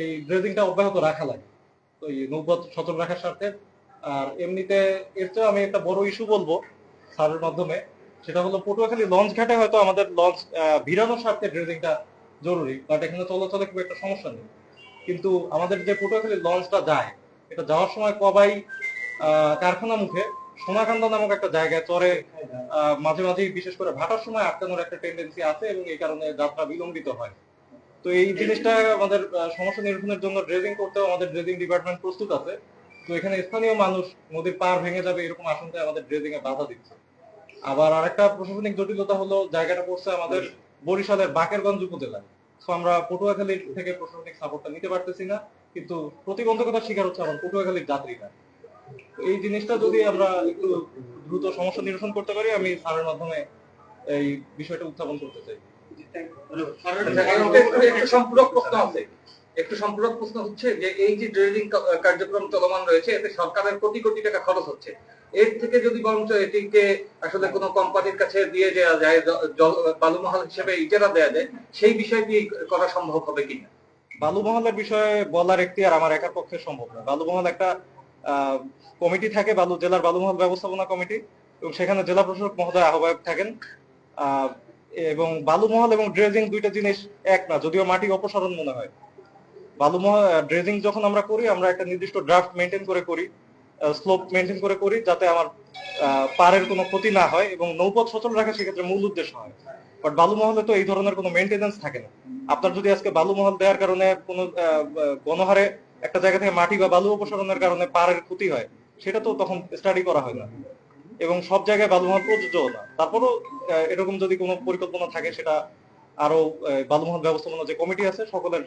এই ড্রেজিংটা অব্যাহত রাখা লাগে তো এই নৌপথ সচল রাখার স্বার্থে। আর এমনিতে এর চেয়ে আমি একটা বড় ইস্যু বলবো স্যারের মাধ্যমে, সেটা হলো পটুয়াখালী লঞ্চ ঘাটে হয়তো আমাদের লঞ্চ ভিড়ানোর স্বার্থে ড্রেজিংটা জরুরি, বাট এখানে চলাচলে খুব একটা সমস্যা নেই। কিন্তু আমাদের যে পটুয়াখালী লঞ্চটা যায়, এটা যাওয়ার সময় কবাই কারখানা মুখে সোনাকান্দা নামক একটা জায়গায় চরে মাঝে মাঝেই বিশেষ করে ভাটার সময় আটকানোর একটা টেন্ডেন্সি আছে এবং এই কারণে যাত্রা বিলম্বিত হয়। তো এই জিনিসটা আমাদের সমস্যা নিরসনের জন্য ড্রেজিং করতেও আমাদের ড্রেজিং ডিপার্টমেন্ট প্রস্তুত আছে। তো এখানে স্থানীয় মানুষ নদীর পার ভেঙে যাবে এরকম আশঙ্কায় আমাদের ড্রেজিং এ বাধা দিচ্ছে। আবার আরেকটা প্রশাসনিক জটিলতা হলো জায়গাটা পড়ছে আমাদের বরিশালের বাকেরগঞ্জ উপজেলায়। তো আমরা পটুয়াখালী থেকে প্রশাসনিক সাপোর্টটা নিতে পারতেছি না, কিন্তু প্রতিবন্ধকতার শিকার হচ্ছে আমার পটুয়াখালীর যাত্রীরা। তো এই জিনিসটা যদি আমরা একটু দ্রুত সমস্যা নিরসন করতে পারি, আমি স্যারের মাধ্যমে এই বিষয়টা উত্থাপন করতে চাই। একটু সম্পূরক প্রশ্ন আছে। একটু সম্পূরক প্রশ্ন হচ্ছে যে এই যে ড্রেজিং কার্যক্রম চলমান রয়েছে, এতে সরকারের কোটি কোটি টাকা খরচ হচ্ছে। এর থেকে যদি বরঞ্চ এটিকে আসলে কোনো কোম্পানির কাছে দিয়ে দেওয়া যায়, বালুমহাল হিসেবে ইজারা দেওয়া যায়, সেই বিষয়টি করা সম্ভব হবে কিনা? বালুমহলের বিষয়ে বলার এখতিয়ার আমার একার পক্ষে সম্ভব না। বালুমহল একটা কমিটি থাকে, জেলার বালুমহল ব্যবস্থাপনা কমিটি, এবং সেখানে জেলা প্রশাসক মহোদয় আহ্বায়ক থাকেন। এবং বালুমহল এবং ড্রেজিং দুইটা জিনিস এক না, যদিও মাটি অপসারণ মনে হয়। বালুমহল ড্রেজিং যখন আমরা করি, আমরা একটা নির্দিষ্ট ড্রাফট মেনটেন করে করি, স্লোপ মেনটেন করে করি, যাতে আমার পাড়ের কোনো ক্ষতি না হয় এবং নৌপথ সচল রাখা সেক্ষেত্রে মূল উদ্দেশ্য হয়। বাট বালুমহলে তো এই ধরনের কোনো মেনটেনেন্স থাকে না। আপনার যদি আজকে বালুমহল দেওয়ার কারণে কোনো গণহারে একটা জায়গা থেকে মাটি বা বালু অপসারণের কারণে পাড়ের ক্ষতি হয়, সেটা তো তখন স্টাডি করা হয় না, এবং সব জায়গায় বালুমহল প্রযোজ্য না। তারপরও এরকম যদি কোনো পরিকল্পনা থাকে, সেটা আরো বালুমহল ব্যবস্থাপনা যে কমিটি আছে সকলের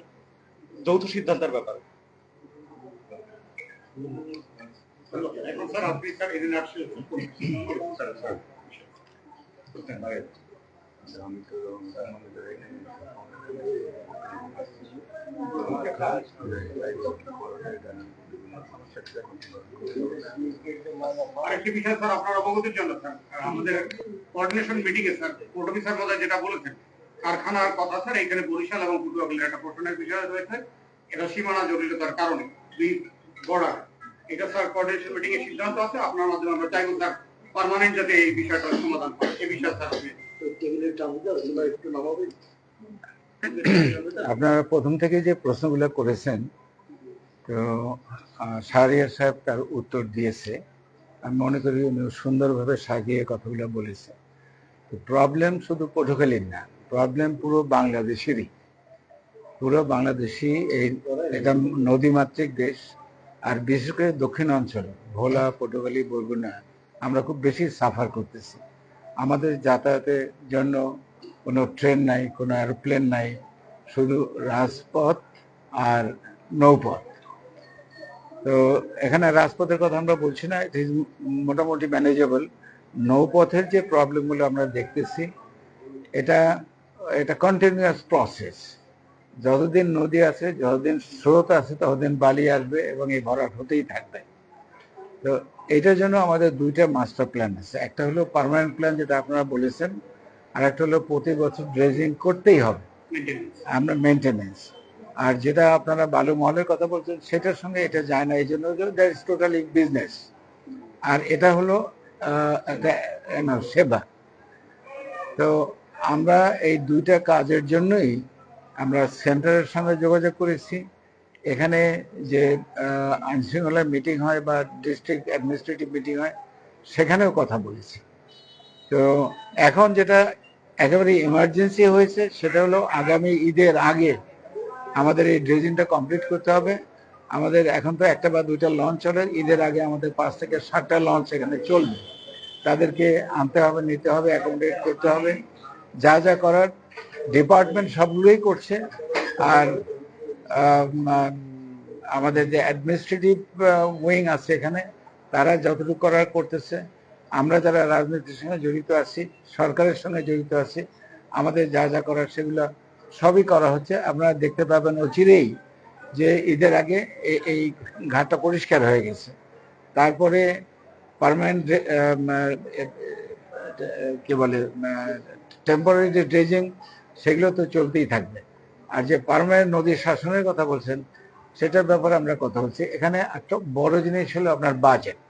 যৌথ সিদ্ধান্তের ব্যাপার। এখন স্যার আপনি স্যার এদিন আসছেন আমি তো আরেকটি বিষয় স্যার আপনার অবগতির জন্য স্যার, আমাদের কোঅর্ডিনেশন মিটিং এ স্যার কোর্ট অফিসার মহোদয় যেটা বলেছেন, কারখানার কথা স্যার এখানে বরিশাল এবং পটুয়াখালীর একটা প্রশ্নের বিষয় রয়েছে। এটা সীমানা জটিলতার কারণে দুই বর্ডার, এটা স্যার কোঅর্ডিনেশন মিটিং এর সিদ্ধান্ত আছে। আপনার মাধ্যমে আমরা চাইবো স্যার পার্মানেন্ট যাতে এই বিষয়টা সমাধান করে। এই বিষয়ে স্যার আপনারা প্রথম থেকে যে প্রশ্নগুলো করেছেন, তো শাহরিয়ার সাহেব তার উত্তর দিয়েছে। আমি মনে করি উনি সুন্দরভাবে সাজিয়ে কথাগুলো বলেছে। তো প্রবলেম শুধু পটুয়াখালীর না, প্রবলেম পুরো বাংলাদেশেরই। পুরো বাংলাদেশি এই এটা নদীমাতৃক দেশ, আর বিশেষ করে দক্ষিণ অঞ্চল ভোলা, পটুয়াখালী, বরগুনা আমরা খুব বেশি সাফার করতেছি। আমাদের যাতায়াতের জন্য কোনো ট্রেন নাই, কোনো এরোপ্লেন নাই, শুধু রাজপথ আর নৌপথ। তো এখানে রাজপথের কথা আমরা বলছি না, ইট ইজ মোটামুটি ম্যানেজেবল। নৌপথের যে প্রবলেমগুলো আমরা দেখতেছি, এটা এটা কন্টিনিউয়াস প্রসেস। যতদিন নদী আছে, যতদিন স্রোত আছে, ততদিন বালি আসবে এবং এই ভরাট হতেই থাকবে। তো এটার জন্য আমাদের দুইটা মাস্টার প্ল্যান আছে। একটা হলো পার্মানেন্ট প্ল্যান, যেটা আপনারা বলেছেন, আর একটা হলো প্রতি বছর ড্রেজিং করতেই হবে, আমরা মেনটেনেন্স। আর যেটা আপনারা বালু মহলের কথা বলছেন, সেটার সঙ্গে এটা যায় না, এই জন্য দ্যাট ইজ টোটালি বিজনেস। আর এটা হলো একটা সেবা। তো আমরা এই দুইটা কাজের জন্যই আমরা সেন্টারের সঙ্গে যোগাযোগ করেছি। এখানে যে আইনশৃঙ্খলা মিটিং হয় বা ডিস্ট্রিক্ট অ্যাডমিনিস্ট্রেটিভ মিটিং হয়, সেখানেও কথা বলেছি। তো এখন যেটা একেবারে ইমার্জেন্সি হয়েছে, সেটা হলো আগামী ঈদের আগে আমাদের এই ড্রেজিংটা কমপ্লিট করতে হবে। আমাদের এখন তো একটা বা দুইটা লঞ্চ চলে, ঈদের আগে আমাদের 5 থেকে 7টা লঞ্চ এখানে চলবে। তাদেরকে আনতে হবে, নিতে হবে, অ্যাকোমোডেট করতে হবে, যা যা করার ডিপার্টমেন্ট সবগুলোই করছে। আর আমাদের যে অ্যাডমিনিস্ট্রেটিভ উইং আছে এখানে, তারা যতটুকু করার করতেছে। আমরা যারা রাজনীতির সঙ্গে জড়িত আছি, সরকারের সঙ্গে জড়িত আছি, আমাদের যা যা করার সেগুলো সবই করা হচ্ছে। আপনারা দেখতে পাবেন অচিরেই যে ঈদের আগে এই ঘাটটা পরিষ্কার হয়ে গেছে। তারপরে পার্মানেন্ট কি বলে টেম্পোরারি যে ড্রেজিং, সেগুলো তো চলতেই থাকবে। আর যে পার্মানেন্ট নদী শাসনের কথা বলছেন, সেটার ব্যাপারে আমরা কথা বলছি। এখানে একটা বড় জিনিস হলো আপনার বাজেট।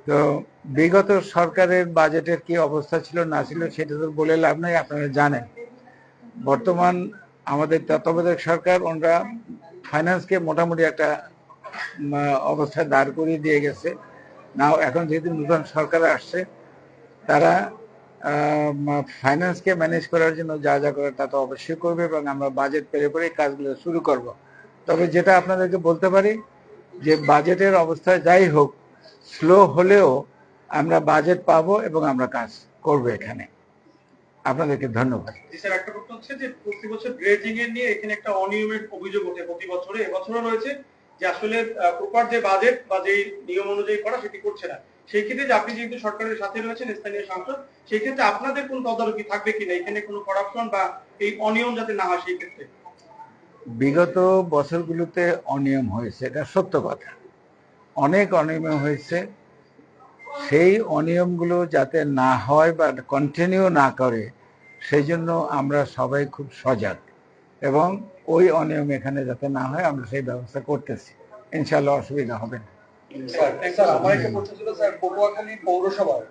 তো বিগত সরকারের বাজেটের কি অবস্থা ছিল না ছিল সেটা তো বলে লাভ নাই, আপনারা জানেন। বর্তমান আমাদের তত্ত্বাবধায়ক সরকার, ওনারা ফাইন্যান্সকে মোটামুটি একটা অবস্থায় দাঁড় করিয়ে দিয়ে গেছে। নাও এখন যেহেতু নতুন সরকার আসছে, তারা ফাইন্যান্সকে ম্যানেজ করার জন্য যা যা করে তা তো অবশ্যই করবে, এবং আমরা বাজেট পেরে পরে কাজগুলো শুরু করব। তবে যেটা আপনাদেরকে বলতে পারি যে বাজেটের অবস্থা যাই হোক, স্লো হলেও আমরা বাজেট পাবো এবং আমরা কাজ করব এখানে। আপনাদেরকে ধন্যবাদ। স্যার, একটা প্রশ্ন হচ্ছে যে প্রতি বছর ড্রেজিং এর নিয়ে এখানে একটা অনিয়মের অভিযোগ ওঠে প্রতি বছরে, এবছরও রয়েছে, যে আসলে প্রপার যে বাজেট বা যে নিয়ম অনুযায়ী করা সেটি করছে না। সেই ক্ষেত্রে যে আপনি যেহেতু সরকারের সাথে রয়েছেন, স্থানীয় সাংসদ, সেই ক্ষেত্রে আপনাদের কোন তদারকি থাকবে কিনা, এখানে কোনো করাপশন বা এই অনিয়ম যাতে না হয় সেই ক্ষেত্রে? বিগত বছরগুলোতে অনিয়ম হয়েছে, এটা সত্য কথা, অনেক অনিয়ম হয়েছে। সেই অনিয়মগুলো যাতে না হয় বা কন্টিনিউ না করে, সেই জন্য আমরা সবাই খুব সজাগ, এবং ওই অনিয়ম এখানে যাতে না হয় আমরা সেই ব্যবস্থা করতেছি। ইনশাআল্লাহ অসুবিধা হবে না। স্যার, আমার একটা প্রশ্ন ছিল স্যার, পটুয়াখালী পৌরসভার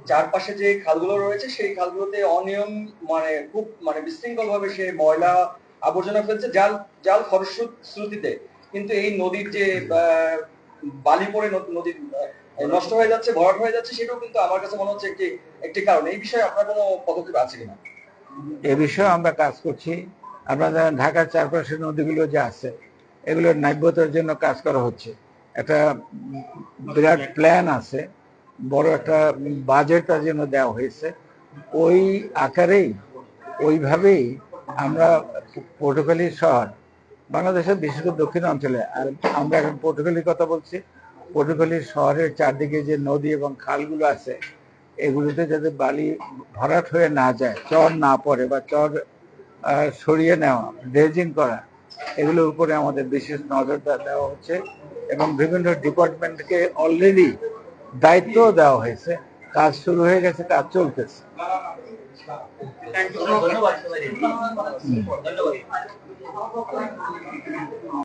চারপাশে যে খালগুলো রয়েছে সেই খালগুলোতে অনিয়ম খুব বিশৃঙ্খল ভাবে সে ময়লা আবর্জনা ফেলছে জাল ফলশ্রুতিতে কিন্তু এই নদীর যে বালি পড়ে নদী নষ্ট হয়ে যাচ্ছে, ভরাট হয়ে যাচ্ছে, সেটাও কিন্তু আমার কাছে মনে হচ্ছে একটি কারণ। এই বিষয়ে আপনার কোনো পদক্ষেপ আছে কিনা? এ বিষয়ে আমরা কাজ করছি। আপনারা জানেন ঢাকার চারপাশের নদীগুলো যে আছে, এগুলোর নাব্যতার জন্য কাজ করা হচ্ছে। একটা বিরাট প্ল্যান আছে, বড় একটা বাজেট তার জন্য দেওয়া হয়েছে। ওই আকারেই, ওইভাবেই আমরা পটুয়াখালী শহর, বাংলাদেশের বিশেষ করে দক্ষিণ অঞ্চলে, আর আমরা এখন পটুয়াখালীর কথা বলছি, পটুয়াখালী শহরের চারদিকে যে নদী এবং খালগুলো আছে, এগুলোতে যাতে বালি ভরাট হয়ে না যায়, চর না পড়ে, বা চর সরিয়ে নেওয়া, ড্রেজিং করা, এগুলোর উপরে আমাদের বিশেষ নজর দেওয়া হচ্ছে, এবং বিভিন্ন ডিপার্টমেন্টকে অলরেডি দায়িত্ব দেওয়া হয়েছে। কাজ শুরু হয়ে গেছে, কাজ চলতেছে। ধন্যবাদ।